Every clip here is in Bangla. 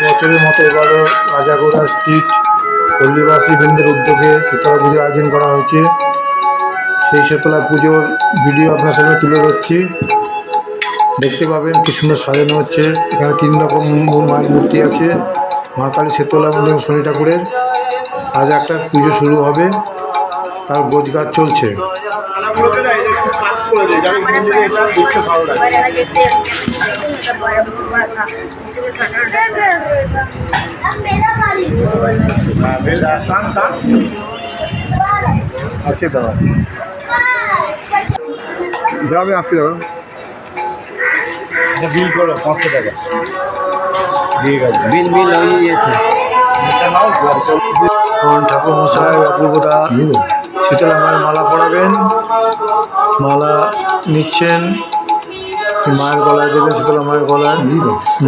বছরের মতো এবারও রাজাগোড়া স্ট্রিট পল্লীবাসী বৃন্দের উদ্যোগে শীতলা পুজোর আয়োজন করা হয়েছে। সেই শীতলা পুজোর ভিডিও আপনার সামনে তুলে ধরছি। দেখতে পাবেন কি সুন্দর সাজানো হচ্ছে। এখানে 3 রকম মায়ের মূর্তি আছে, মা কালী, শীতলা এবং শনি ঠাকুরের। আজ একটা পুজো শুরু হবে, তার গোছগাছ চলছে। আছে দাদা যাবে, আসছে দাদা, বিল করো 500 টাকা। ঠিক আছে, বিল ঠাকুর মশাই অপূর্বদা শীতলা মায়ের মালা পরাবেন। মালা নিচ্ছেন, মায়ের গলায় দেবেন, শীতলা মায়ের গলায়।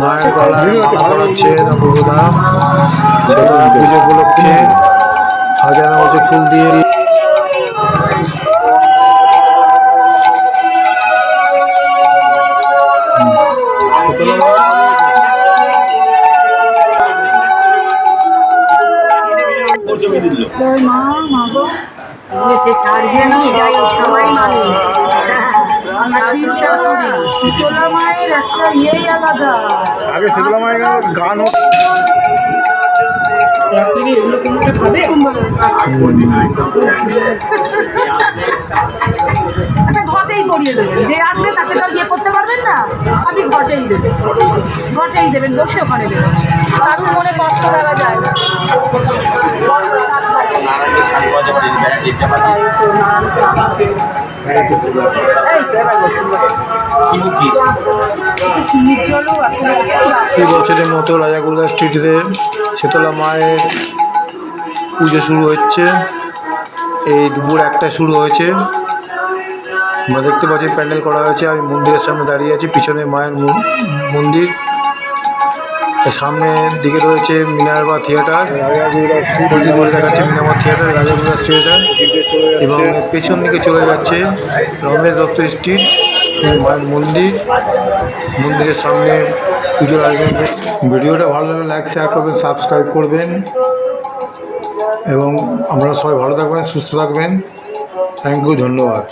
মায়ের গলায় মালা পরাচ্ছেন অপূর্বদা। শীতলা পুজো উপলক্ষে সাজানো হয়েছে ফুল দিয়ে। জয় মা, মা গো, সে সার্জেন যাই হোক সবাই মানে শীতলা মায়ের একটা ইয়েই আলাদা। আগে শীতলা মায়ের গান এগুলো কিনতে হবে ঘটেই করিয়ে দেবেন, যে আসবে তাকে তো ইয়ে করতে পারবেন না, আপনি ঘটেই দেবেন, বসে ওখানে দেবেন, কারোর মনে কষ্ট লাগা যায় না। প্রতি বছরের মতো রাজাগোড়া স্ট্রিটে শীতলা মায়ের পুজো শুরু হচ্ছে। এই দুপুর 1টায় শুরু হয়েছে। আমরা দেখতে পাচ্ছি প্যান্ডেল করা হয়েছে। আমি মন্দিরের সামনে দাঁড়িয়ে আছি, পিছনে মায়ের মন্দির। সামনের দিকে রয়েছে মিনারবা থিয়েটার, দেখাচ্ছে মিনারবা থিয়েটার, রাজাগোড়া থিয়েটার। এবং পেছন দিকে চলে যাচ্ছে রমেশ দত্ত স্ট্রিট, মায়ের মন্দির। মন্দিরের সামনে পুজোর আয়োজন। ভিডিওটা ভালো লাগলে লাইক, শেয়ার করবেন, সাবস্ক্রাইব করবেন এবং আপনারা সবাই ভালো থাকবেন, সুস্থ থাকবেন। থ্যাংক ইউ, ধন্যবাদ।